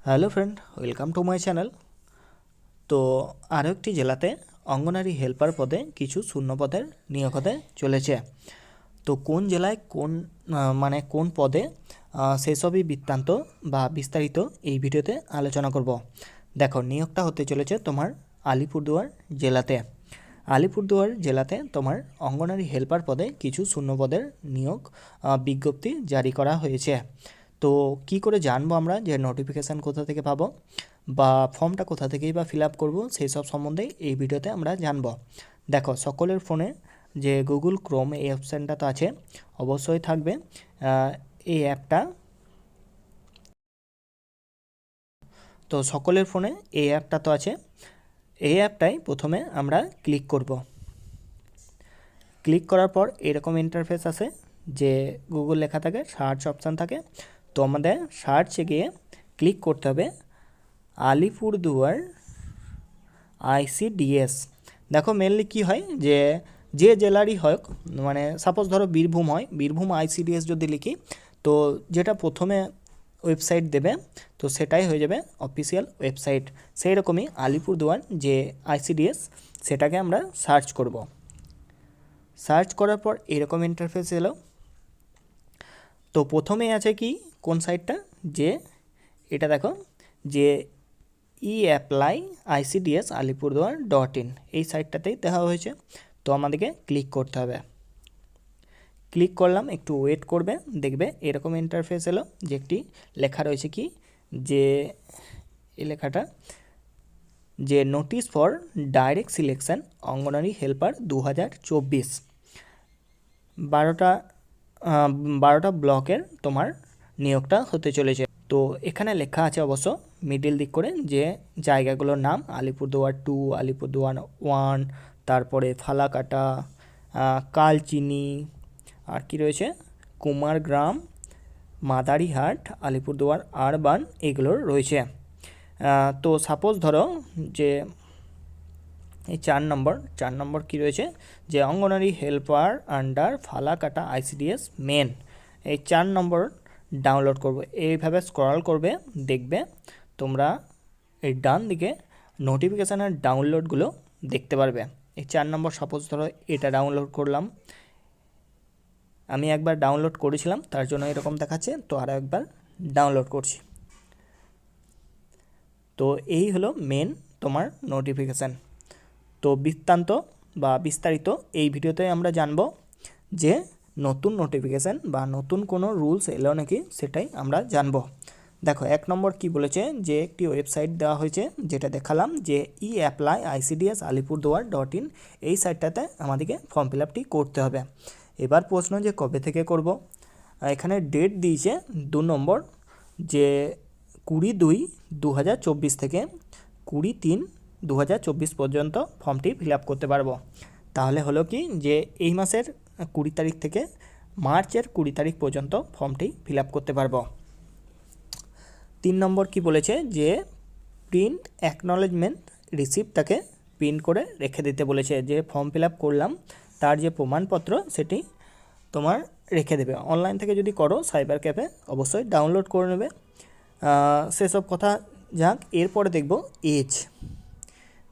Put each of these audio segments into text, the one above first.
Hello friend, welcome to my channel. তো আরও একটি জেলাতে অঙ্গনারী হেল্পার পদে কিছু শূন্য পদের নিয়োগ হতে চলেছে। তো কোন জেলায় কোন পদে সেসবই বৃত্তান্ত বা বিস্তারিত এই ভিডিওতে আলোচনা করব। দেখো, নিয়োগটা হতে চলেছে তোমার আলিপুরদুয়ার জেলাতে। আলিপুরদুয়ার জেলাতে তোমার অঙ্গনারী হেল্পার পদে কিছু শূন্য পদের নিয়োগ বিজ্ঞপ্তি জারি করা হয়েছে। তো কি করে জানবো আমরা যে নোটিফিকেশান কোথা থেকে পাবো বা ফর্মটা কোথা থেকেই বা ফিল আপ করবো, সেই সব সম্বন্ধে এই ভিডিওতে আমরা জানবো। দেখো, সকলের ফোনে যে গুগল ক্রোম এই অপশানটা তো আছে, অবশ্যই থাকবে এই অ্যাপটা। তো সকলের ফোনে এই অ্যাপটা তো আছে, এই অ্যাপটাই প্রথমে আমরা ক্লিক করব। ক্লিক করার পর এরকম ইন্টারফেস আসে, যে গুগল লেখা থাকে, সার্চ অপশান থাকে। তো আমাদের সার্চে গিয়ে ক্লিক করতে হবে আলিপুরদুয়ার ICDS। দেখো, মেনলি কি হয় যে যে জেলারই হোক, মানে সাপোজ ধরো বীরভূম হয়, বীরভূম ICDS যদি লিখি, তো যেটা প্রথমে ওয়েবসাইট দেবে তো সেটাই হয়ে যাবে অফিসিয়াল ওয়েবসাইট। সেই রকমই আলিপুরদুয়ার যে ICDS, সেটাকে আমরা সার্চ করব। সার্চ করার পর এরকম ইন্টারফেস এলো। তো প্রথমেই আছে কি, কোন সাইটটা, যে এটা দেখো, যে অ্যাপ্লাই ICDS alipurduar.in, এই সাইটটাতেই দেওয়া হয়েছে। তো আমাদেরকে ক্লিক করতে হবে। ক্লিক করলাম, একটু ওয়েট করবে, দেখবে এরকম ইন্টারফেস এলো, যে একটি লেখা রয়েছে কি, যে এই লেখাটা, যে notice for direct selection anganwadi helper 2024, 12টা ব্লকের তোমার নিয়োগটা হতে চলেছে। তো এখানে লেখা আছে অবশ্য মিডিল দিক করে, যে জায়গাগুলোর নাম আলিপুরদুয়ার 2, আলিপুরদুয়ার 1, তারপরে ফালাকাটা, কালচিনি, আর কি রয়েছে, কুমারগ্রাম, মাদারিহাট, আলিপুরদুয়ার আরবান, এগুলোর রয়েছে। তো সাপোজ ধরো যে এই 4 নম্বর কি রয়েছে, যে Anganwadi helper under Falakata ICDS মেন, এই 4 নম্বর ডাউনলোড করব। এইভাবে স্ক্রল করবে, দেখবে তোমরা এই ডান দিকে নোটিফিকেশানের ডাউনলোডগুলো দেখতে পারবে। এই 4 নম্বর সাপোজ ধরো এটা ডাউনলোড করলাম, আমি একবার ডাউনলোড করেছিলাম তার জন্য এরকম দেখাচ্ছে, তো আরও একবার ডাউনলোড করছি। তো এই হলো মেন তোমার নোটিফিকেশান। তো বৃত্তান্ত বা বিস্তারিত এই ভিডিওতে আমরা জানব, যে নতুন নোটিফিকেশান বা নতুন কোনো রুলস এলো নাকি, সেটাই আমরা জানব। দেখো, 1 নম্বর কি বলেছে, যে একটি ওয়েবসাইট দেওয়া হয়েছে, যেটা দেখালাম, যে অ্যাপ্লাই ICDS alipurduar.in, এই সাইটটাতে আমাদেরকে ফর্ম ফিল আপটি করতে হবে। এবার প্রশ্ন, যে কবে থেকে করব। এখানে ডেট দিয়েছে 2 নম্বর, যে 20/2/2024 থেকে 20/3/2024 পর্যন্ত ফর্মটি ফিল আপ করতে পারবো। তাহলে হলো কি, যে এই মাসের 20 তারিখ থেকে মার্চের 20 তারিখ পর্যন্ত ফর্মটি ফিল আপ করতে পারবো। 3 নম্বর কি বলেছে, যে প্রিন্ট অ্যাকনলেজমেন্ট রিসিপ্টটাকে প্রিন্ট করে রেখে দিতে বলেছে, যে ফর্ম ফিল আপ করলাম তার যে প্রমাণপত্র সেটি তোমার রেখে দেবে। অনলাইন থেকে যদি করো, সাইবার ক্যাফে অবশ্যই ডাউনলোড করে নেবে। সেসব কথা যাক, এরপরে দেখব এজ,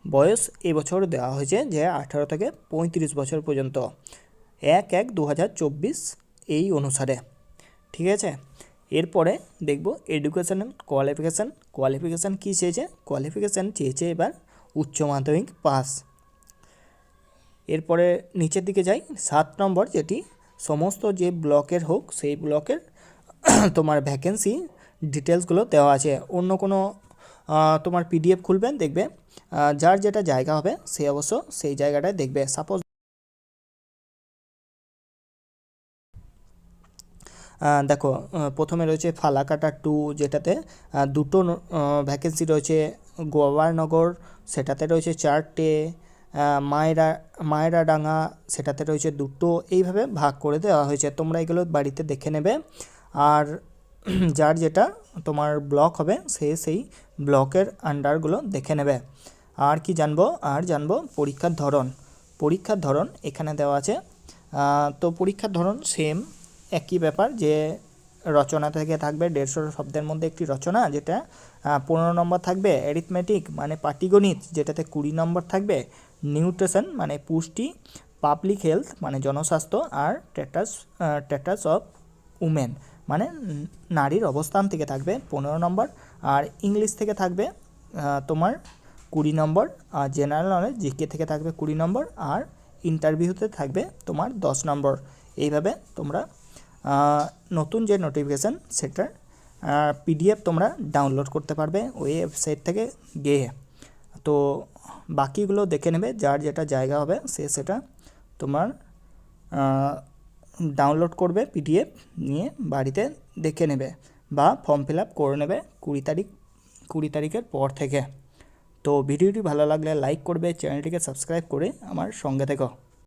বয়স এবছর দেওয়া হয়েছে যে 18 থেকে 35 বছর পর্যন্ত, 1/1/2024 এই অনুসারে, ঠিক আছে। এরপরে দেখব এডুকেশনাল কোয়ালিফিকেশান কী চেয়েছে, কোয়ালিফিকেশান চেয়েছে এবার উচ্চ মাধ্যমিক পাস। এরপরে নিচের দিকে যাই, 7 নম্বর, যেটি সমস্ত যে ব্লকের হোক সেই ব্লকের তোমার ভ্যাকেন্সি ডিটেলসগুলো দেওয়া আছে। অন্য কোনো তোমার PDF খুলবেন, দেখবে যার যেটা জায়গা হবে সে অবশ্য সেই জায়গাটায় দেখবে। সাপোজ দেখো, প্রথমে রয়েছে ফালাকাটা 2, যেটাতে 2টো ভ্যাকেন্সি রয়েছে। গোয়ারনগর, সেটাতে রয়েছে 4টে। মায়েরাডাঙ্গা, সেটাতে রয়েছে 2টো। এইভাবে ভাগ করে দেওয়া হয়েছে, তোমরা এগুলো বাড়িতে দেখে নেবে। আর যার যেটা তোমার ব্লক হবে সে সেই ব্লকের আন্ডারগুলো দেখে নেবে। আর কি জানবো, পরীক্ষার ধরন এখানে দেওয়া আছে। তো পরীক্ষার ধরন সেম, একই ব্যাপার, যে রচনা থেকে থাকবে 150 শব্দের মধ্যে একটি রচনা, যেটা 15 নম্বর থাকবে। অ্যারিথমেটিক মানে পাটিগণিত, যেটাতে 20 নম্বর থাকবে। নিউট্রিশন মানে পুষ্টি। পাবলিক হেলথ মানে জনস্বাস্থ্য। আর স্ট্যাটাস অফ উমেন মানে নারীর অবস্থান থেকে থাকবে 15 নম্বর। আর ইংলিশ থেকে থাকবে তোমার 20 নম্বর। আর জেনারেল নলেজ জিকে থেকে থাকবে 20 নম্বর। আর ইন্টারভিউতে থাকবে তোমার 10 নম্বর। এইভাবে তোমরা নতুন যে নোটিফিকেশান সেটার পিডিএফ তোমরা ডাউনলোড করতে পারবে ওই ওয়েবসাইট থেকে গিয়ে। তো বাকিগুলো দেখে নেবে, যার যেটা জায়গা হবে সেটা তোমার ডাউনলোড করবে পিডিএফ নিয়ে বাড়িতে দেখে নেবে বা ফর্ম ফিল আপ করে নেবে 20 তারিখের পর থেকে। তো ভিডিওটি ভালো লাগলে লাইক করবে, চ্যানেলটিকে সাবস্ক্রাইব করে আমার সঙ্গে থেকো।